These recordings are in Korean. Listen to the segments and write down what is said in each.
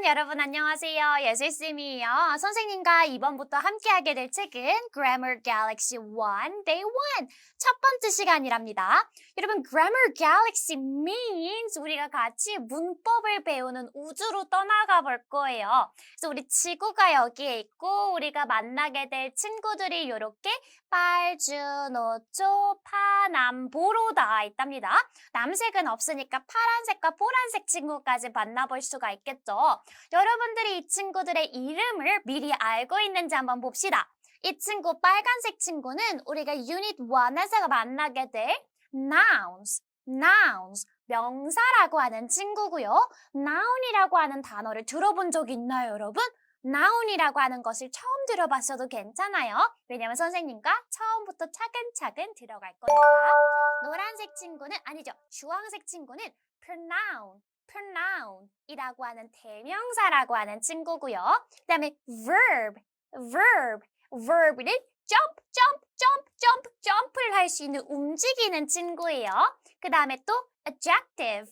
여러분 안녕하세요. 예슬쌤이에요. 선생님과 이번부터 함께하게 될 책은 Grammar Galaxy 1 Day 1 첫 번째 시간이랍니다. 여러분 Grammar Galaxy means 우리가 같이 문법을 배우는 우주로 떠나가 볼 거예요. 그래서 우리 지구가 여기에 있고 우리가 만나게 될 친구들이 이렇게 빨주노초 파남보로 나와 있답니다. 남색은 없으니까 파란색과 보라색 친구까지 만나볼 수가 있겠죠. 여러분들이 이 친구들의 이름을 미리 알고 있는지 한번 봅시다. 이 친구 빨간색 친구는 우리가 유닛 1에서 만나게 될 nouns, 명사라고 하는 친구고요. noun이라고 하는 단어를 들어본 적 있나요, 여러분? noun이라고 하는 것을 처음 들어봤어도 괜찮아요. 왜냐면 선생님과 처음부터 차근차근 들어갈 거니까. 노란색 친구는 아니죠. 주황색 친구는 pronoun이라고 하는 대명사라고 하는 친구고요. 그 다음에 verb는 점프를 할 수 있는 움직이는 친구예요. 그 다음에 또 adjective는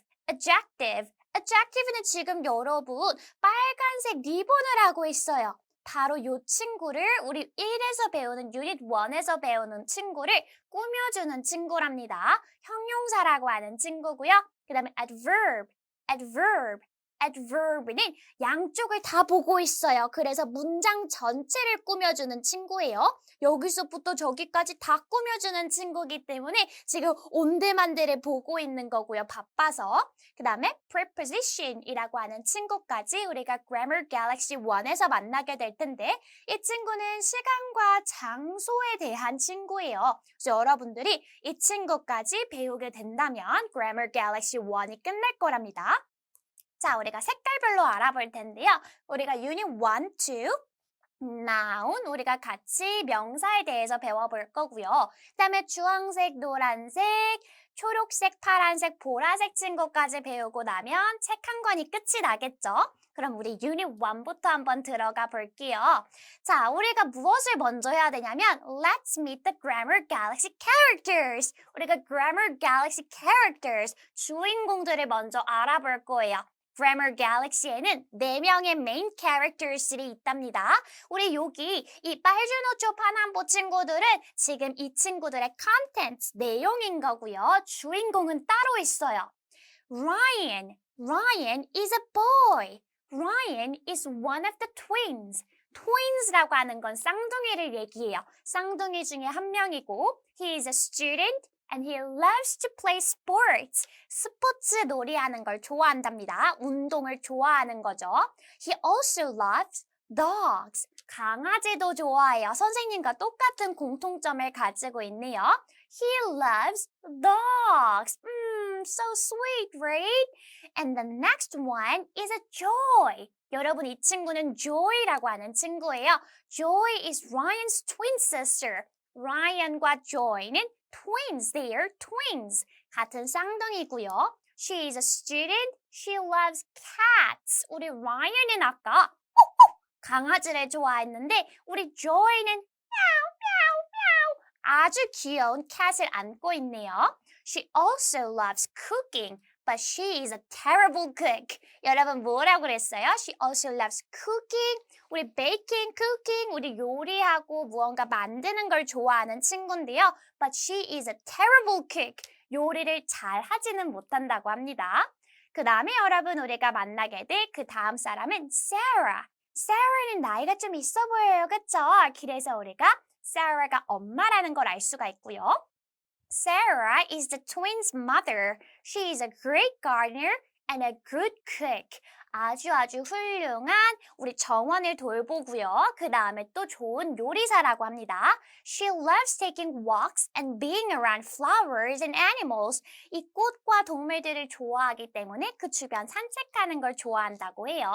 지금 여러분 빨간색 리본을 하고 있어요. 바로 이 친구를 우리 1에서 배우는 유닛 1에서 배우는 친구를 꾸며주는 친구랍니다. 형용사라고 하는 친구고요. 그 다음에 adverb는 양쪽을 다 보고 있어요. 그래서 문장 전체를 꾸며주는 친구예요. 여기서부터 저기까지 다 꾸며주는 친구이기 때문에 지금 온데만데를 보고 있는 거고요. 바빠서. 그 다음에 preposition이라고 하는 친구까지 우리가 Grammar Galaxy 1에서 만나게 될 텐데 이 친구는 시간과 장소에 대한 친구예요. 그래서 여러분들이 이 친구까지 배우게 된다면 Grammar Galaxy 1이 끝날 거랍니다. 자, 우리가 색깔별로 알아볼 텐데요. 우리가 유닛 1, 2, noun, 우리가 같이 명사에 대해서 배워볼 거고요. 그 다음에 주황색, 노란색, 초록색, 파란색, 보라색 친구까지 배우고 나면 책 한 권이 끝이 나겠죠? 그럼 우리 유닛 1부터 한번 들어가 볼게요. 자, 우리가 무엇을 먼저 해야 되냐면 Let's meet the Grammar Galaxy characters. 우리가 Grammar Galaxy characters, 주인공들을 먼저 알아볼 거예요. Grammar Galaxy에는 4명의 main characters들이 있답니다. 우리 여기 이 빨주노초 파남보 친구들은 지금 이 친구들의 contents, 내용인 거고요. 주인공은 따로 있어요. Ryan is a boy. Ryan is one of the twins. twins라고 하는 건 쌍둥이를 얘기해요. 쌍둥이 중에 한 명이고 he is a student and he loves to play sports. 스포츠 놀이하는 걸 좋아한답니다. 운동을 좋아하는 거죠. He also loves dogs. 강아지도 좋아해요. 선생님과 똑같은 공통점을 가지고 있네요. He loves dogs. So sweet, right? And the next one is a Joy. 여러분, 이 친구는 Joy라고 하는 친구예요. Joy is Ryan's twin sister. Ryan과 Joy는 twins. They are twins. 같은 쌍둥이고요. She is a student. She loves cats. 우리 Ryan은 아까 강아지를 좋아했는데 우리 Joy는 아주 귀여운 cat을 안고 있네요. She also loves cooking, but she is a terrible cook. 여러분 뭐라고 그랬어요? She also loves cooking. 우리 baking, cooking, 우리 요리하고 무언가 만드는 걸 좋아하는 친구인데요. But she is a terrible cook. 요리를 잘 하지는 못한다고 합니다. 그 다음에 여러분 우리가 만나게 될 그 다음 사람은 Sarah. Sarah는 나이가 좀 있어 보여요. 그쵸? 그래서 우리가 Sarah가 엄마라는 걸 알 수가 있고요. Sarah is the twins' mother. She is a great gardener and a good cook. 아주 훌륭한 우리 정원을 돌보고요. 그 다음에 또 좋은 요리사라고 합니다. She loves taking walks and being around flowers and animals. 이 꽃과 동물들을 좋아하기 때문에 그 주변 산책하는 걸 좋아한다고 해요.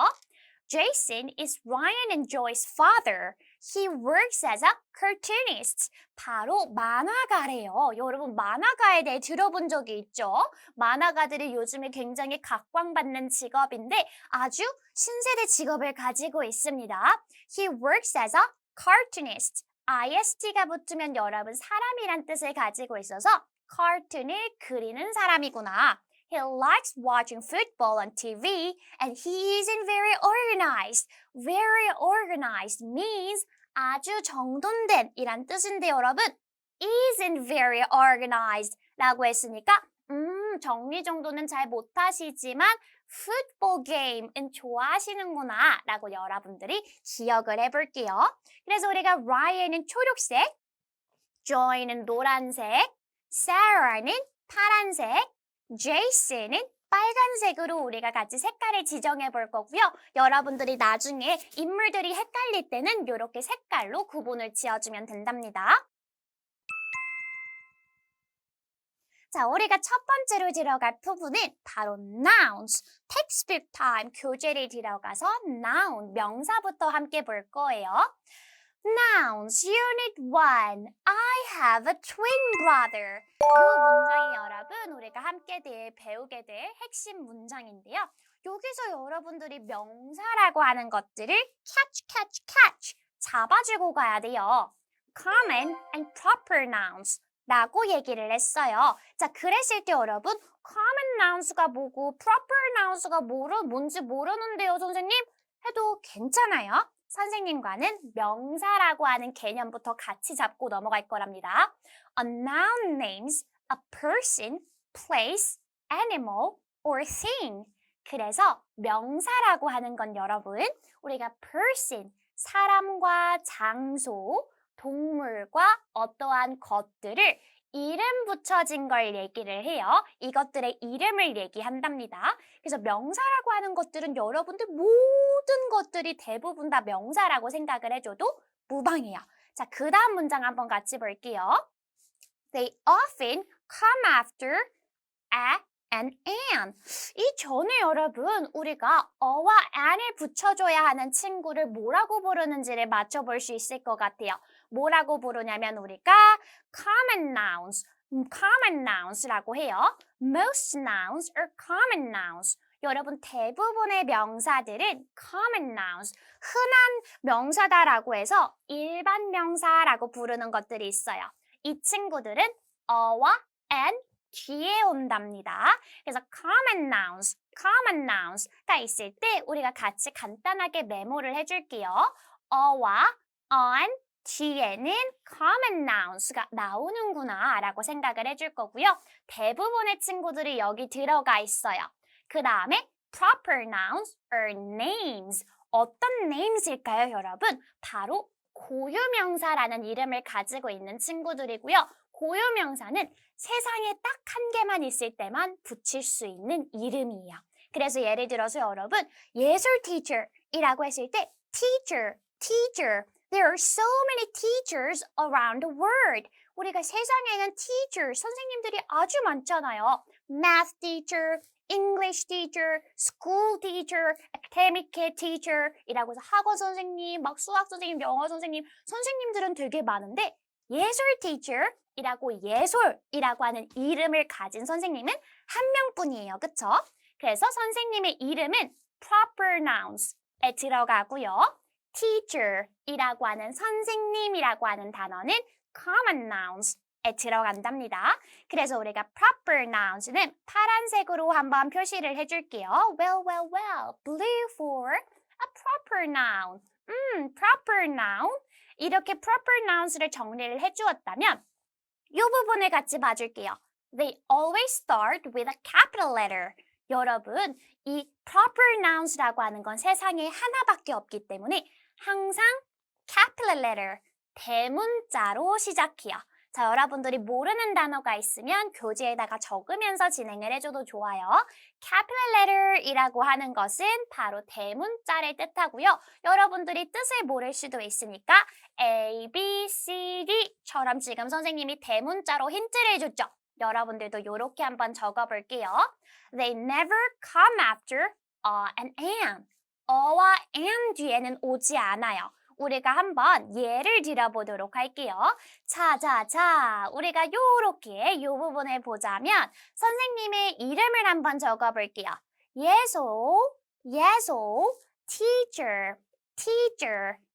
Jason is Ryan and Joy's father. He works as a cartoonist. 바로 만화가래요. 여러분 만화가에 대해 들어본 적이 있죠? 만화가들이 요즘에 굉장히 각광받는 직업인데 아주 신세대 직업을 가지고 있습니다. He works as a cartoonist. IST가 붙으면 여러분 사람이란 뜻을 가지고 있어서 cartoon을 그리는 사람이구나. He likes watching football on TV and he isn't very organized. Very organized means 아주 정돈된 이란 뜻인데 여러분 isn't very organized 라고 했으니까 정리정돈은 잘 못하시지만 football game은 좋아하시는구나 라고 여러분들이 기억을 해볼게요. 그래서 우리가 Ryan은 초록색, Joy는 노란색, Sarah는 파란색, Jason은 빨간색으로 우리가 같이 색깔을 지정해 볼 거고요. 여러분들이 나중에 인물들이 헷갈릴 때는 이렇게 색깔로 구분을 지어주면 된답니다. 자, 우리가 첫 번째로 들어갈 부분은 바로 nouns. textbook time 교재를 들어가서 noun, 명사부터 함께 볼 거예요. Nouns, Unit 1. I have a twin brother. 이 문장이 여러분 우리가 함께 배우게 될 핵심 문장인데요. 여기서 여러분들이 명사라고 하는 것들을 catch 잡아주고 가야 돼요. Common and proper nouns 라고 얘기를 했어요. 자, 그랬을 때 여러분 common nouns가 뭐고 proper nouns가 뭔지 모르는데요, 선생님? 해도 괜찮아요. 선생님과는 명사라고 하는 개념부터 같이 잡고 넘어갈 거랍니다. A noun names a person, place, animal, or thing. 그래서 명사라고 하는 건 여러분, 우리가 person, 사람과 장소, 동물과 어떠한 것들을 이름 붙여진 걸 얘기를 해요. 이것들의 이름을 얘기한답니다. 그래서 명사라고 하는 것들은 여러분들 모든 것들이 대부분 다 명사라고 생각을 해줘도 무방해요. 자, 그 다음 문장 한번 같이 볼게요. They often come after a and an. 이 전에 여러분 우리가 어와 an을 붙여줘야 하는 친구를 뭐라고 부르는지를 맞춰볼 수 있을 것 같아요. 뭐라고 부르냐면 우리가 common nouns라고 해요. Most nouns are common nouns. 여러분 대부분의 명사들은 common nouns, 흔한 명사다라고 해서 일반 명사라고 부르는 것들이 있어요. 이 친구들은 어와 and 뒤에 온답니다. 그래서 common nouns가 있을 때 우리가 같이 간단하게 메모를 해줄게요. 어와 on 뒤에는 common nouns가 나오는구나 라고 생각을 해줄 거고요. 대부분의 친구들이 여기 들어가 있어요. 그 다음에 proper nouns are names. 어떤 names일까요, 여러분? 바로 고유명사라는 이름을 가지고 있는 친구들이고요. 고유명사는 세상에 딱 한 개만 있을 때만 붙일 수 있는 이름이에요. 그래서 예를 들어서 여러분 예술 teacher이라고 했을 때 teacher. There are so many teachers around the world. 우리가 세상에는 teacher, 선생님들이 아주 많잖아요. Math teacher, English teacher, school teacher, academic teacher 이라고 해서 학원 선생님, 막 수학 선생님, 영어 선생님, 선생님들은 되게 많은데 예술 teacher이라고 예솔이라고 하는 이름을 가진 선생님은 한 명뿐이에요. 그쵸? 그래서 선생님의 이름은 proper nouns에 들어가고요. teacher이라고 하는 선생님이라고 하는 단어는 common nouns에 들어간답니다. 그래서 우리가 proper nouns는 파란색으로 한번 표시를 해줄게요. Well, blue for a proper noun. proper noun. 이렇게 proper nouns를 정리를 해주었다면 이 부분을 같이 봐줄게요. They always start with a capital letter. 여러분, 이 proper nouns라고 하는 건 세상에 하나밖에 없기 때문에 항상 capital letter, 대문자로 시작해요. 자, 여러분들이 모르는 단어가 있으면 교재에다가 적으면서 진행을 해줘도 좋아요. capital letter이라고 하는 것은 바로 대문자를 뜻하고요. 여러분들이 뜻을 모를 수도 있으니까 A, B, C, D처럼 지금 선생님이 대문자로 힌트를 줬죠. 여러분들도 이렇게 한번 적어볼게요. They never come after and an. 어와 and 뒤에는 오지 않아요. 우리가 한번 예를 들어보도록 할게요. 자, 우리가 요렇게 이 부분을 보자면 선생님의 이름을 한번 적어볼게요. 예소, teacher,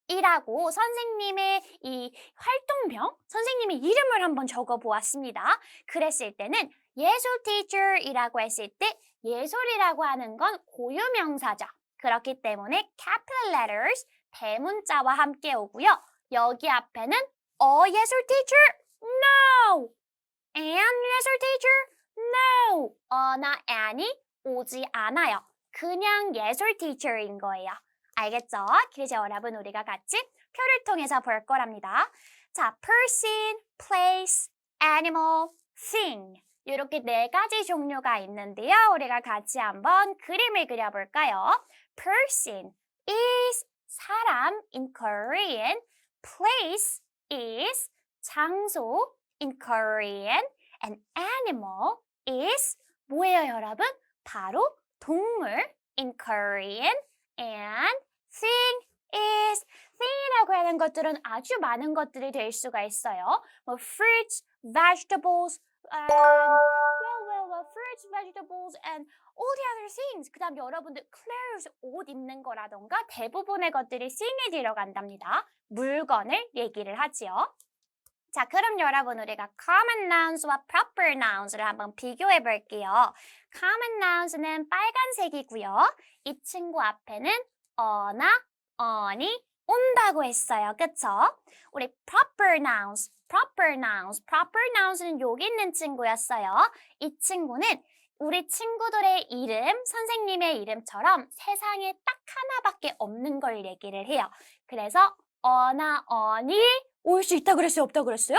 이라고 선생님의 이 활동명, 선생님의 이름을 한번 적어 보았습니다. 그랬을 때는 예술 teacher이라고 했을 때 예술이라고 하는 건 고유명사죠. 그렇기 때문에 capital letters, 대문자와 함께 오고요. 여기 앞에는 예술 teacher? No! And 예술 teacher? No! 나 An이 오지 않아요. 그냥 예술 teacher인 거예요. 알겠죠? 그래서 여러분 우리가 같이 표를 통해서 볼 거랍니다. 자, person, place, animal, thing. 이렇게 네 가지 종류가 있는데요. 우리가 같이 한번 그림을 그려볼까요? Person is 사람 in Korean. Place is 장소 in Korean. And animal is 뭐예요, 여러분? 바로 동물 in Korean. And thing is thing이라고 하는 것들은 아주 많은 것들이 될 수가 있어요. 뭐 fruits, vegetables, fruits, vegetables, and all the other things. 그 다음 여러분들 clothes, 옷 입는 거라던가 대부분의 것들이 thing에 들어간답니다. 물건을 얘기를 하지요. 자, 그럼 여러분 우리가 common nouns와 proper nouns를 한번 비교해 볼게요. common nouns는 빨간색이고요. 이 친구 앞에는 어나, 어니, 온다고 했어요. 그쵸? 우리 proper nouns는 여기 있는 친구였어요. 이 친구는 우리 친구들의 이름, 선생님의 이름처럼 세상에 딱 하나밖에 없는 걸 얘기를 해요. 그래서 어나, 어니 올 수 있다 그랬어요? 없다 그랬어요?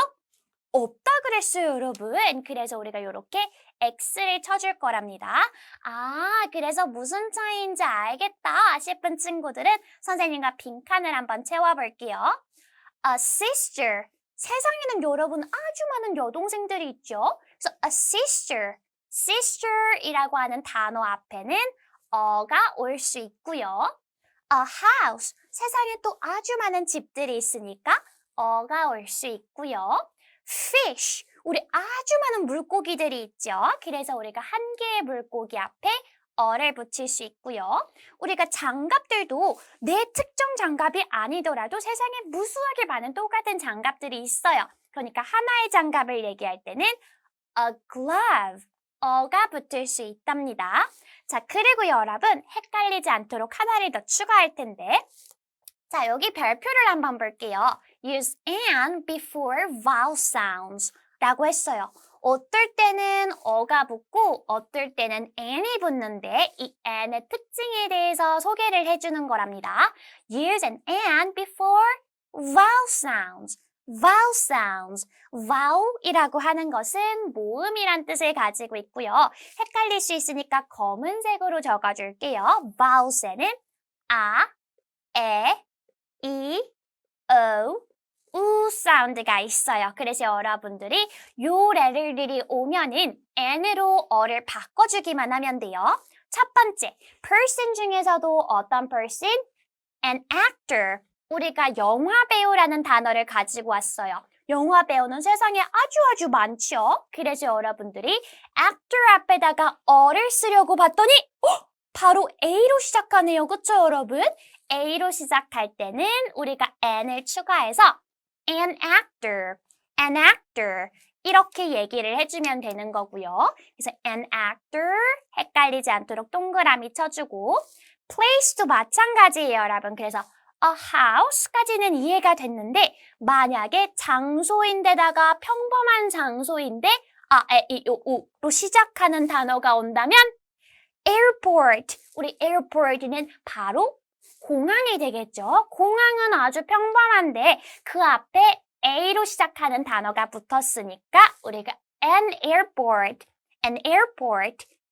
없다 그랬어요, 여러분. 그래서 우리가 이렇게 X를 쳐줄 거랍니다. 그래서 무슨 차이인지 알겠다 싶은 친구들은 선생님과 빈칸을 한번 채워볼게요. A sister. 세상에는 여러분 아주 많은 여동생들이 있죠. 그래서 a sister이라고 하는 단어 앞에는 어가 올 수 있고요. A house. 세상에 또 아주 많은 집들이 있으니까 어가 올 수 있고요. Fish, 우리 아주 많은 물고기들이 있죠. 그래서 우리가 한 개의 물고기 앞에 어를 붙일 수 있고요. 우리가 장갑들도 내 특정 장갑이 아니더라도 세상에 무수하게 많은 똑같은 장갑들이 있어요. 그러니까 하나의 장갑을 얘기할 때는 a glove, 어가 붙을 수 있답니다. 자, 그리고 여러분 헷갈리지 않도록 하나를 더 추가할 텐데 자, 여기 별표를 한번 볼게요. Use an before vowel sounds 라고 했어요. 어떨 때는 어가 붙고 어떨 때는 an이 붙는데 이 an의 특징에 대해서 소개를 해주는 거랍니다. Use an and before vowel sounds. vowel이라고 하는 것은 모음이란 뜻을 가지고 있고요. 헷갈릴 수 있으니까 검은색으로 적어줄게요. vowels에는 아, 에, 이, 오, 우 사운드가 있어요. 그래서 여러분들이 요 레들들이 오면은 n으로 어를 바꿔주기만 하면 돼요. 첫 번째, person 중에서도 어떤 person? An actor. 우리가 영화 배우라는 단어를 가지고 왔어요. 영화 배우는 세상에 아주 많죠. 그래서 여러분들이 actor 앞에다가 어를 쓰려고 봤더니 바로 A로 시작하네요. 그쵸, 여러분? A로 시작할 때는 우리가 n을 추가해서 an actor 이렇게 얘기를 해주면 되는 거고요. 그래서 an actor 헷갈리지 않도록 동그라미 쳐주고 place도 마찬가지예요, 여러분. 그래서 a house까지는 이해가 됐는데 만약에 장소인데다가 평범한 장소인데 로 시작하는 단어가 온다면 airport, 우리 airport는 바로 공항이 되겠죠. 공항은 아주 평범한데 그 앞에 A로 시작하는 단어가 붙었으니까 우리가 an airport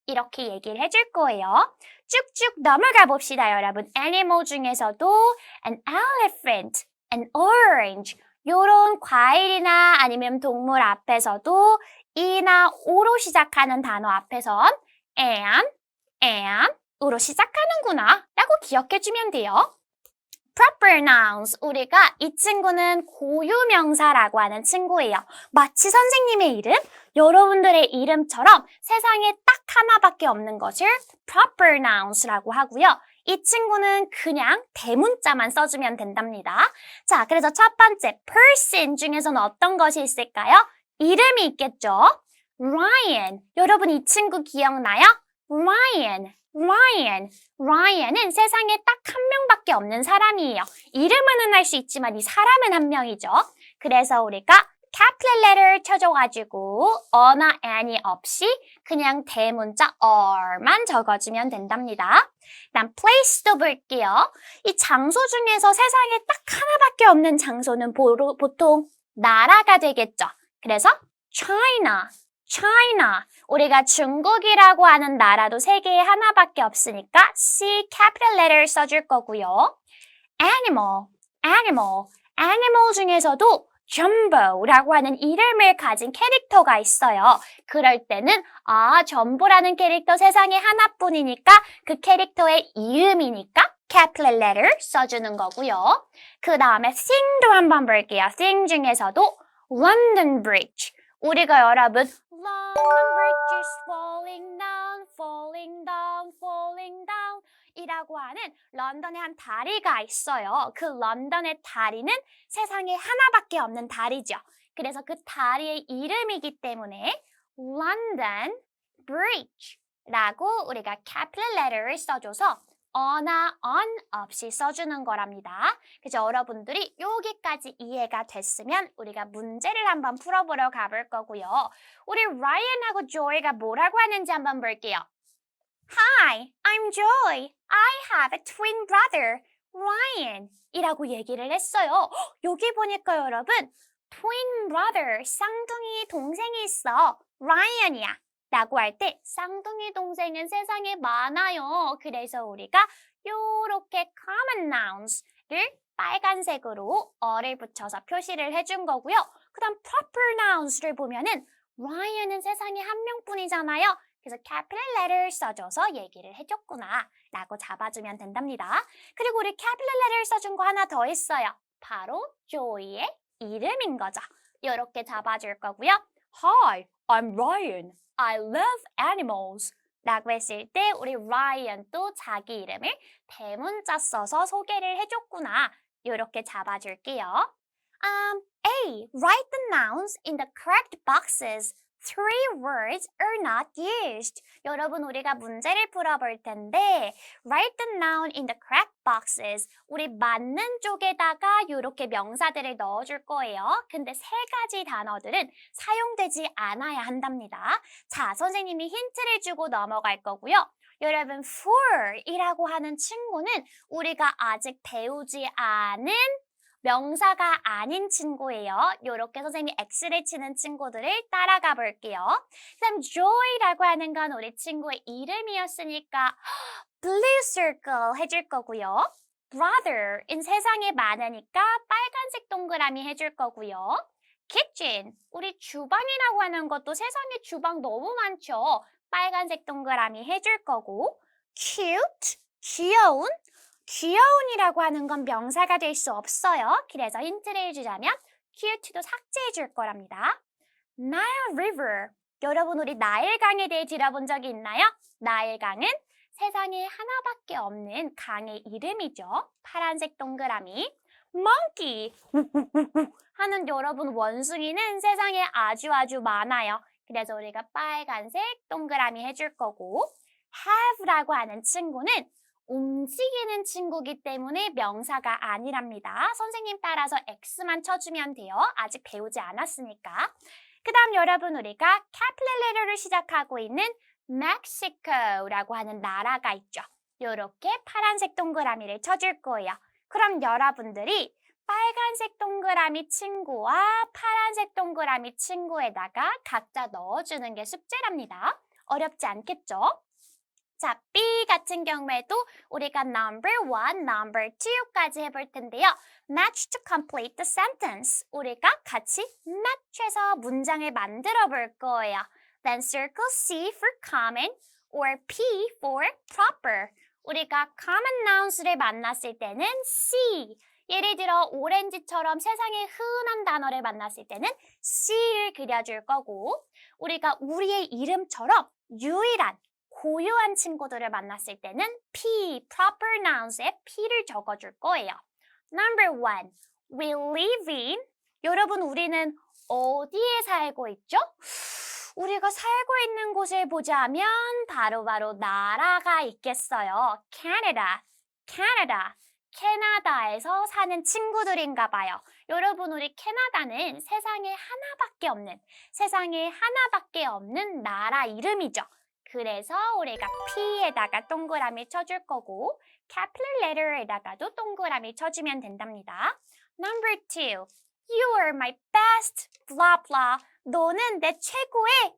이렇게 얘기를 해줄 거예요. 쭉쭉 넘어가 봅시다, 여러분. animal 중에서도 an elephant, an orange 요런 과일이나 아니면 동물 앞에서도 이나 오로 시작하는 단어 앞에선 안으로 시작하는구나 라고 기억해주면 돼요. proper nouns, 우리가 이 친구는 고유명사라고 하는 친구예요. 마치 선생님의 이름, 여러분들의 이름처럼 세상에 딱 하나밖에 없는 것을 proper nouns라고 하고요. 이 친구는 그냥 대문자만 써주면 된답니다. 자, 그래서 첫 번째 person 중에서는 어떤 것이 있을까요? 이름이 있겠죠? Ryan. 여러분 이 친구 기억나요? Ryan은 세상에 딱 한 명밖에 없는 사람이에요. 이름은 할 수 있지만 이 사람은 한 명이죠. 그래서 우리가 capital letter 쳐줘가지고 어나 n이 없이 그냥 대문자 or만 적어주면 된답니다. 그다음 place도 볼게요. 이 장소 중에서 세상에 딱 하나밖에 없는 장소는 보통 나라가 되겠죠. 그래서 China. 우리가 중국이라고 하는 나라도 세계에 하나밖에 없으니까 C capital letter 써줄 거고요. animal 중에서도 점보라고 하는 이름을 가진 캐릭터가 있어요. 그럴 때는 점보라는 캐릭터 세상에 하나뿐이니까 그 캐릭터의 이름이니까 capital letter 써주는 거고요. 그 다음에 thing도 한번 볼게요. thing 중에서도 London Bridge. 우리가 여러분 London Bridge is falling down 이라고 하는 런던의 한 다리가 있어요. 그 런던의 다리는 세상에 하나밖에 없는 다리죠. 그래서 그 다리의 이름이기 때문에 London Bridge라고 우리가 capital letter를 써줘서 어나 on 없이 써주는 거랍니다. 그래서 여러분들이 여기까지 이해가 됐으면 우리가 문제를 한번 풀어보러 가볼 거고요. 우리 라이언하고 조이가 뭐라고 하는지 한번 볼게요. Hi, I'm Joy. I have a twin brother, Ryan. 이라고 얘기를 했어요. 여기 보니까 여러분, twin brother, 쌍둥이 동생이 있어. Ryan이야. 라고 할 때 쌍둥이 동생은 세상에 많아요. 그래서 우리가 요렇게 common nouns를 빨간색으로 어를 붙여서 표시를 해준 거고요. 그 다음 proper nouns를 보면은 Ryan은 세상에 한 명뿐이잖아요. 그래서 capital letter 써줘서 얘기를 해줬구나 라고 잡아주면 된답니다. 그리고 우리 capital letter 써준 거 하나 더 있어요. 바로 조이의 이름인 거죠. 이렇게 잡아줄 거고요. Hi, I'm Ryan. I love animals. 라고 했을 때 우리 Ryan도 자기 이름을 대문자 써서 소개를 해줬구나. 이렇게 잡아줄게요. A. Write the nouns in the correct boxes. Three words are not used. 여러분 우리가 문제를 풀어볼 텐데 Write the noun in the correct boxes. 우리 맞는 쪽에다가 이렇게 명사들을 넣어줄 거예요. 근데 세 가지 단어들은 사용되지 않아야 한답니다. 자, 선생님이 힌트를 주고 넘어갈 거고요. 여러분 for이라고 하는 친구는 우리가 아직 배우지 않은 명사가 아닌 친구예요. 이렇게 선생님이 X를 치는 친구들을 따라가 볼게요. 그다음 Joy라고 하는 건 우리 친구의 이름이었으니까 Blue Circle 해줄 거고요. Brother인 세상에 많으니까 빨간색 동그라미 해줄 거고요. Kitchen, 우리 주방이라고 하는 것도 세상에 주방 너무 많죠. 빨간색 동그라미 해줄 거고 Cute, 귀여운이라고 하는 건 명사가 될 수 없어요. 그래서 힌트를 주자면 cute도 삭제해 줄 거랍니다. Nile River. 여러분 우리 나일강에 대해 들어본 적이 있나요? 나일강은 세상에 하나밖에 없는 강의 이름이죠. 파란색 동그라미. Monkey. 하는 여러분 원숭이는 세상에 아주 많아요. 그래서 우리가 빨간색 동그라미 해줄 거고 have라고 하는 친구는 움직이는 친구기 때문에 명사가 아니랍니다. 선생님 따라서 X만 쳐주면 돼요. 아직 배우지 않았으니까. 그 다음 여러분 우리가 capital letter를 시작하고 있는 멕시코라고 하는 나라가 있죠. 이렇게 파란색 동그라미를 쳐줄 거예요. 그럼 여러분들이 빨간색 동그라미 친구와 파란색 동그라미 친구에다가 각자 넣어주는 게 숙제랍니다. 어렵지 않겠죠? 자, B 같은 경우에도 우리가 number 1, number 2까지 해볼 텐데요. Match to complete the sentence. 우리가 같이 match해서 문장을 만들어 볼 거예요. Then circle C for common or P for proper. 우리가 common nouns를 만났을 때는 C. 예를 들어 오렌지처럼 세상에 흔한 단어를 만났을 때는 C를 그려줄 거고 우리가 우리의 이름처럼 유일한 고유한 친구들을 만났을 때는 P, proper nouns에 P를 적어줄 거예요. Number one, we live in. 여러분, 우리는 어디에 살고 있죠? 우리가 살고 있는 곳을 보자면 바로 나라가 있겠어요. Canada, Canada. 캐나다에서 사는 친구들인가 봐요. 여러분, 우리 캐나다는 세상에 하나밖에 없는 나라 이름이죠. 그래서 우리가 P에다가 동그라미 쳐줄 거고 capital letter에다가도 동그라미 쳐주면 된답니다. Number two, you are my best, blah blah. 너는 내 최고의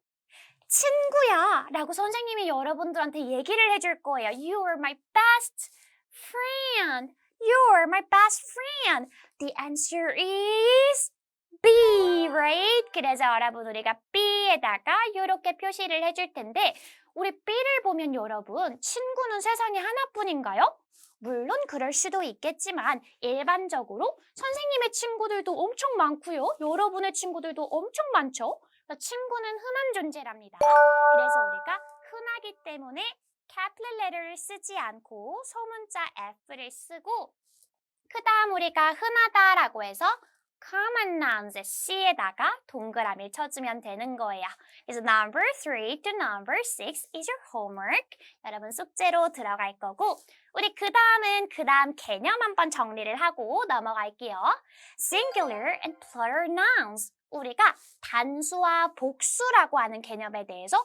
친구야 라고 선생님이 여러분들한테 얘기를 해줄 거예요. You are my best friend. You are my best friend. The answer is B, right? 그래서 여러분 우리가 B에다가 이렇게 표시를 해줄 텐데 우리 B를 보면 여러분 친구는 세상에 하나뿐인가요? 물론 그럴 수도 있겠지만 일반적으로 선생님의 친구들도 엄청 많고요. 여러분의 친구들도 엄청 많죠. 친구는 흔한 존재랍니다. 그래서 우리가 흔하기 때문에 capital letter를 쓰지 않고 소문자 F를 쓰고 그 다음 우리가 흔하다라고 해서 common nouns C에다가 동그라미 쳐주면 되는 거예요. 그래서 number 3 to number 6 is your homework. 여러분 숙제로 들어갈 거고 우리 그 다음 개념 한번 정리를 하고 넘어갈게요. Singular and plural nouns. 우리가 단수와 복수라고 하는 개념에 대해서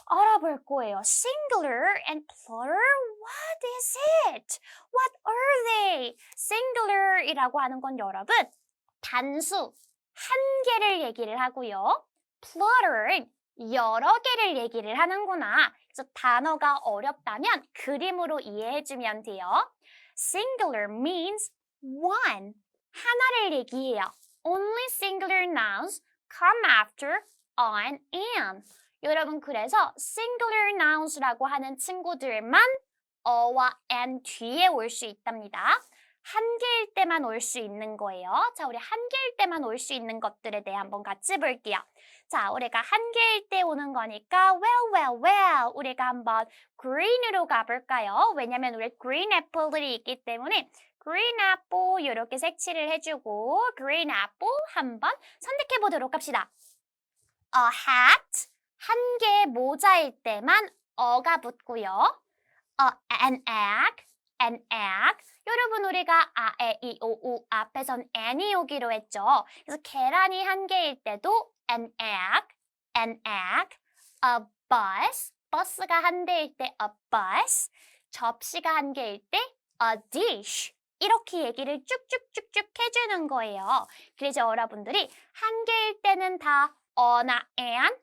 알아볼 거예요. Singular and plural, what is it? What are they? Singular이라고 하는 건 여러분 단수 한 개를 얘기를 하고요. Plural은 여러 개를 얘기를 하는구나. 그래서 단어가 어렵다면 그림으로 이해해주면 돼요. Singular means one. 하나를 얘기해요. Only singular nouns come after on and. 여러분 그래서 singular nouns라고 하는 친구들만 어와 and 뒤에 올 수 있답니다. 한 개일 때만 올 수 있는 거예요. 자, 우리 한 개일 때만 올 수 있는 것들에 대해 한번 같이 볼게요. 자, 우리가 한 개일 때 오는 거니까 well. 우리가 한번 green으로 가볼까요? 왜냐면 우리 green apple들이 있기 때문에 green apple 이렇게 색칠을 해주고 green apple 한번 선택해 보도록 합시다. A hat, 한 개의 모자일 때만 어가 붙고요. an egg. 여러분 우리가 아, 에, 이, 오, 우 앞에선 n이 오기로 했죠. 그래서 계란이 한 개일 때도 an egg. A bus, 버스가 한 대일 때 a bus. 접시가 한 개일 때 a dish. 이렇게 얘기를 쭉쭉쭉쭉 해주는 거예요. 그래서 여러분들이 한 개일 때는 다 어나 and,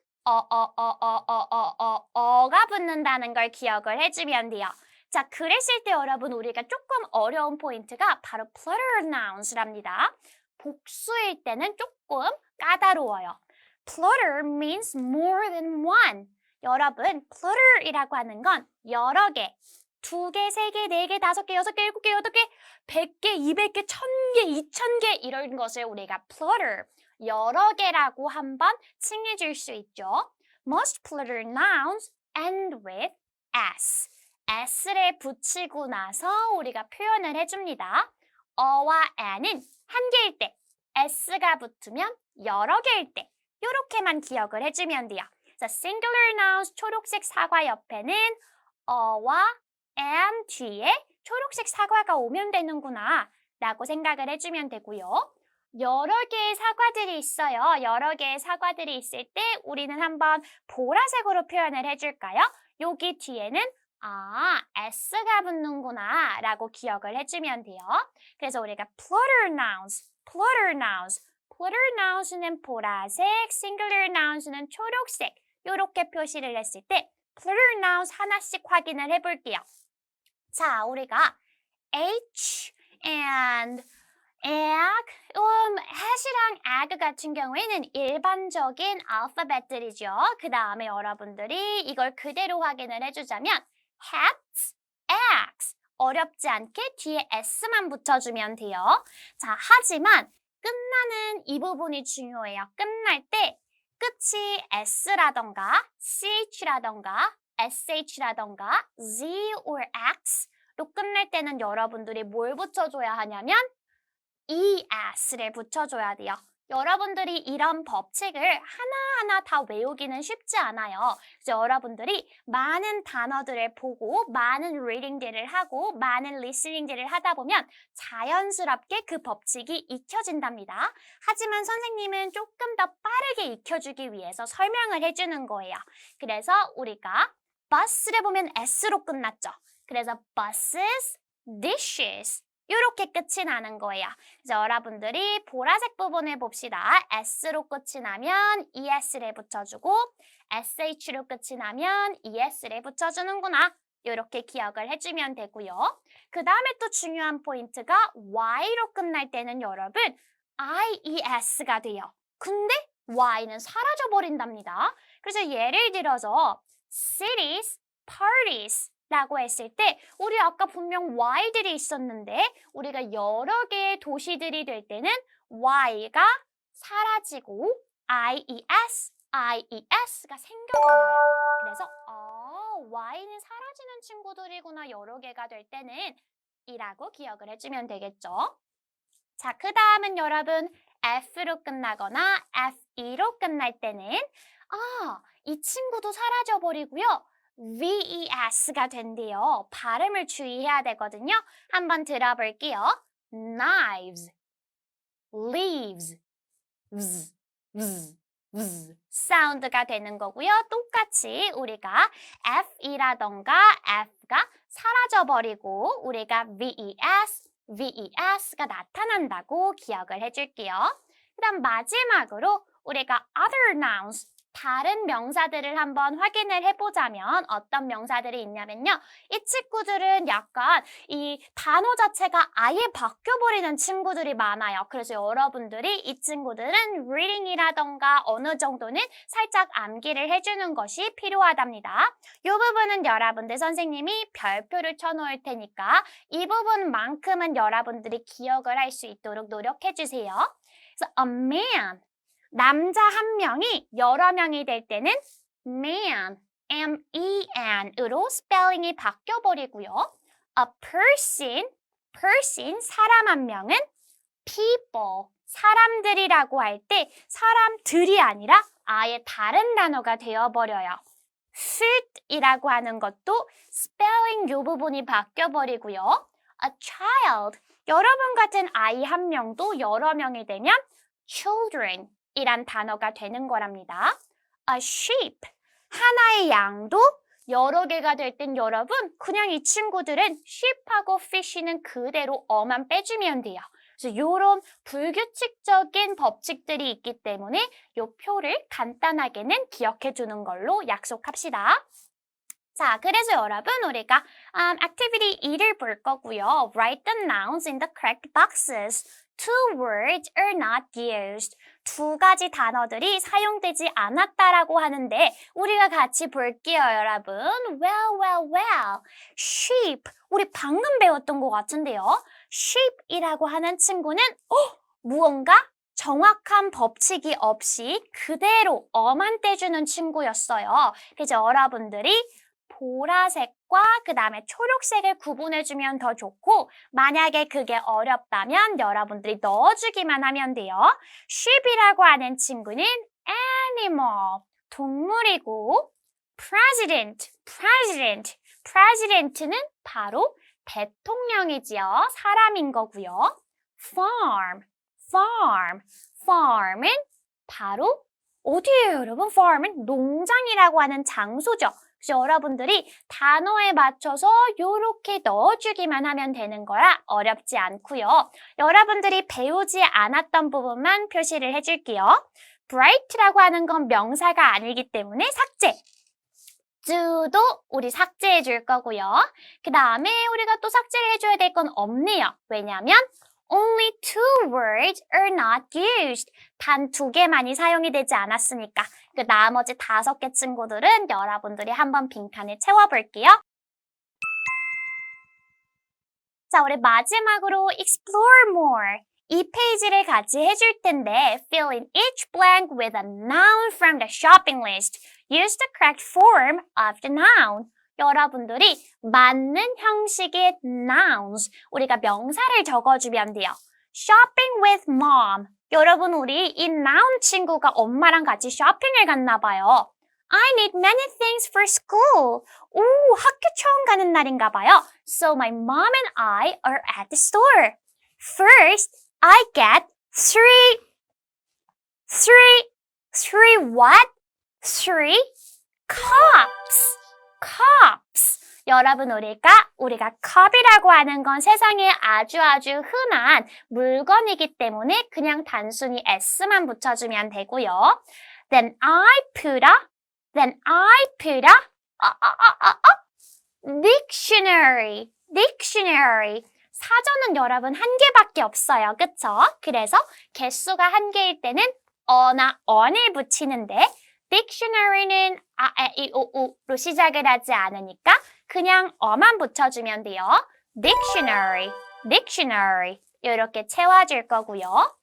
어가 붙는다는 걸 기억을 해주면 돼요. 자, 그랬을 때 여러분 우리가 조금 어려운 포인트가 바로 plural nouns랍니다. 복수일 때는 조금 까다로워요. Plural means more than one. 여러분, plural이라고 하는 건 여러 개, 2개, 3개, 4개, 5개, 6개, 7개, 8개, 100개, 200개, 1000개, 2000개 이런 것을 우리가 plural, 여러 개라고 한번 칭해줄 수 있죠. Most plural nouns end with s. s를 붙이고 나서 우리가 표현을 해줍니다. 어와 n은 한 개일 때, s가 붙으면 여러 개일 때 이렇게만 기억을 해주면 돼요. 자, singular nouns 초록색 사과 옆에는 어와 n 뒤에 초록색 사과가 오면 되는구나 라고 생각을 해주면 되고요. 여러 개의 사과들이 있어요. 여러 개의 사과들이 있을 때 우리는 한번 보라색으로 표현을 해줄까요? 여기 뒤에는 s가 붙는구나 라고 기억을 해주면 돼요. 그래서 우리가 plural nouns는 보라색, singular nouns는 초록색 이렇게 표시를 했을 때 plural nouns 하나씩 확인을 해볼게요. 자, 우리가 H and egg, hat이랑 egg 같은 경우에는 일반적인 알파벳들이죠. 그 다음에 여러분들이 이걸 그대로 확인을 해주자면 hats, eggs. 어렵지 않게 뒤에 s만 붙여주면 돼요. 자, 하지만 끝나는 이 부분이 중요해요. 끝날 때 끝이 s라던가 ch라던가 sh라던가 z or x로 끝날 때는 여러분들이 뭘 붙여줘야 하냐면 es를 붙여줘야 돼요. 여러분들이 이런 법칙을 하나하나 다 외우기는 쉽지 않아요. 그래서 여러분들이 많은 단어들을 보고 많은 리딩들을 하고 많은 리스닝들을 하다 보면 자연스럽게 그 법칙이 익혀진답니다. 하지만 선생님은 조금 더 빠르게 익혀주기 위해서 설명을 해주는 거예요. 그래서 우리가 bus를 보면 s로 끝났죠. 그래서 buses, dishes 이렇게 끝이 나는 거예요. 그래서 여러분들이 보라색 부분을 봅시다. S로 끝이 나면 ES를 붙여주고 SH로 끝이 나면 ES를 붙여주는구나. 이렇게 기억을 해주면 되고요. 그 다음에 또 중요한 포인트가 Y로 끝날 때는 여러분 IES가 돼요. 근데 Y는 사라져버린답니다. 그래서 예를 들어서 cities, parties 라고 했을 때 우리 아까 분명 Y들이 있었는데 우리가 여러 개의 도시들이 될 때는 Y가 사라지고 IES가 생겨버려요. 그래서 Y는 사라지는 친구들이구나 여러 개가 될 때는 이라고 기억을 해주면 되겠죠. 자, 그 다음은 여러분 F로 끝나거나 FE로 끝날 때는 이 친구도 사라져버리고요. VES가 된대요. 발음을 주의해야 되거든요. 한번 들어볼게요. Knives, leaves, 사운드가 되는 거고요. 똑같이 우리가 FE라던가 F가 사라져버리고 우리가 VES가 나타난다고 기억을 해줄게요. 그 다음 마지막으로 우리가 other nouns 다른 명사들을 한번 확인을 해보자면 어떤 명사들이 있냐면요. 이 친구들은 약간 이 단어 자체가 아예 바뀌어버리는 친구들이 많아요. 그래서 여러분들이 이 친구들은 reading이라던가 어느 정도는 살짝 암기를 해주는 것이 필요하답니다. 이 부분은 여러분들 선생님이 별표를 쳐놓을 테니까 이 부분만큼은 여러분들이 기억을 할 수 있도록 노력해주세요. 그래서 a man 남자 한 명이 여러 명이 될 때는 man, M-E-N으로 스펠링이 바뀌어버리고요. A person, 사람 한 명은 people, 사람들이라고 할 때 사람들이 아니라 아예 다른 단어가 되어버려요. food이라고 하는 것도 스펠링 요 부분이 바뀌어버리고요. A child, 여러분 같은 아이 한 명도 여러 명이 되면 children 이란 단어가 되는 거랍니다. A sheep, 하나의 양도 여러 개가 될 땐 여러분 그냥 이 친구들은 sheep하고 fish는 그대로 어만 빼주면 돼요. 그래서 이런 불규칙적인 법칙들이 있기 때문에 이 표를 간단하게는 기억해 두는 걸로 약속합시다. 자, 그래서 여러분 우리가 activity 2를 볼 거고요. Write the nouns in the correct boxes. Two words are not used. 두 가지 단어들이 사용되지 않았다라고 하는데 우리가 같이 볼게요, 여러분. Well. Sheep. 우리 방금 배웠던 것 같은데요. Sheep이라고 하는 친구는 무언가 정확한 법칙이 없이 그대로 어만 떼주는 친구였어요. 그래서 여러분들이 보라색과 그 다음에 초록색을 구분해주면 더 좋고 만약에 그게 어렵다면 여러분들이 넣어주기만 하면 돼요. sheep이라고 하는 친구는 animal, 동물이고 president는 바로 대통령이지요. 사람인 거고요. farm은 바로 어디예요, 여러분? farm은 농장이라고 하는 장소죠. 그래서 여러분들이 단어에 맞춰서 이렇게 넣어주기만 하면 되는 거라 어렵지 않고요. 여러분들이 배우지 않았던 부분만 표시를 해줄게요. bright라고 하는 건 명사가 아니기 때문에 삭제. do도 우리 삭제해 줄 거고요. 그 다음에 우리가 또 삭제를 해줘야 될 건 없네요. 왜냐하면 Only two words are not used. 단 2개만이 사용이 되지 않았으니까 그 나머지 5개 친구들은 여러분들이 한번 빈칸을 채워볼게요. 자, 우리 마지막으로 explore more. 이 페이지를 같이 해줄 텐데 fill in each blank with a noun from the shopping list. Use the correct form of the noun. 여러분들이 맞는 형식의 nouns, 우리가 명사를 적어주면 돼요. Shopping with mom. 여러분 우리 이 noun 친구가 엄마랑 같이 쇼핑을 갔나 봐요. I need many things for school. 오, 학교 처음 가는 날인가 봐요. So my mom and I are at the store. First, I get three what? Three cups. 여러분 우리가 컵이라고 하는 건 세상에 아주 흔한 물건이기 때문에 그냥 단순히 s만 붙여주면 되고요. Then I put a dictionary. 사전은 여러분 한 개밖에 없어요. 그쵸? 그래서 개수가 한 개일 때는 어나 on을 붙이는데 dictionary는 로 시작을 하지 않으니까 그냥 어만 붙여주면 돼요. dictionary. 이렇게 채워줄 거고요.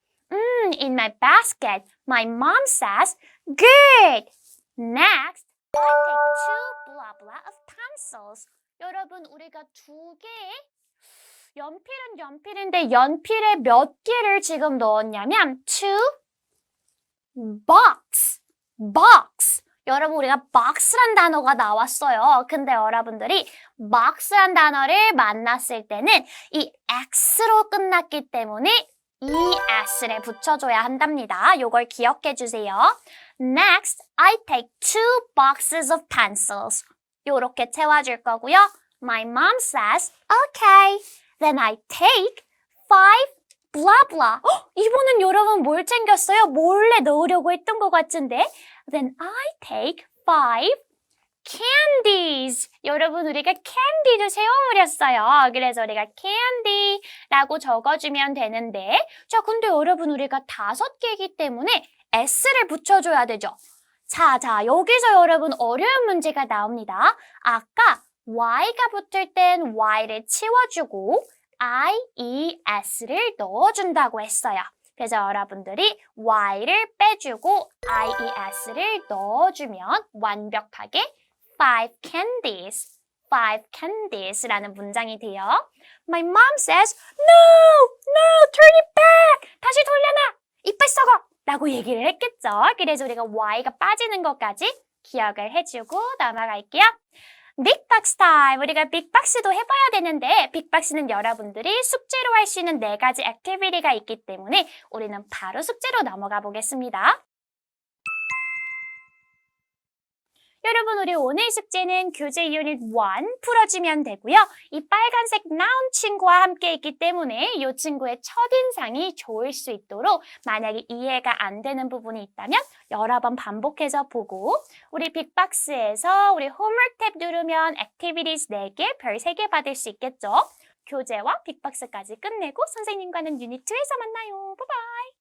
In my basket, my mom says, good. Next, I take two blah blah of pencils. 여러분, 우리가 두 개의 연필인데 연필에 몇 개를 지금 넣었냐면 two box. 여러분 우리가 box란 단어가 나왔어요. 근데 여러분들이 box란 단어를 만났을 때는 이 x로 끝났기 때문에 es를 붙여줘야 한답니다. 요걸 기억해 주세요. Next, I take two boxes of pencils. 요렇게 채워줄 거고요. My mom says, okay. Then I take five blah blah. 이번엔 여러분 뭘 챙겼어요? 몰래 넣으려고 했던 것 같은데. Then I take five candies. 여러분 우리가 candy도 세워버렸어요. 그래서 우리가 candy라고 적어주면 되는데 자 근데 여러분 우리가 5개이기 때문에 s를 붙여줘야 되죠. 자 여기서 여러분 어려운 문제가 나옵니다. 아까 y가 붙을 땐 y를 치워주고 ies를 넣어준다고 했어요. 그래서 여러분들이 y를 빼주고 ies를 넣어주면 완벽하게 five candies라는 문장이 돼요. My mom says, no, turn it back. 다시 돌려놔. 이빨 썩어. 라고 얘기를 했겠죠. 그래서 우리가 y가 빠지는 것까지 기억을 해주고 넘어갈게요. 빅박스 타임! 우리가 빅박스도 해봐야 되는데 빅박스는 여러분들이 숙제로 할 수 있는 4가지 액티비티가 있기 때문에 우리는 바로 숙제로 넘어가 보겠습니다. 여러분 우리 오늘 숙제는 교재 유닛 1 풀어주면 되고요. 이 빨간색 noun 친구와 함께 있기 때문에 이 친구의 첫인상이 좋을 수 있도록 만약에 이해가 안 되는 부분이 있다면 여러 번 반복해서 보고 우리 빅박스에서 우리 homework 탭 누르면 activities 4개, 별 3개 받을 수 있겠죠. 교재와 빅박스까지 끝내고 선생님과는 유닛 2에서 만나요. 바이바이.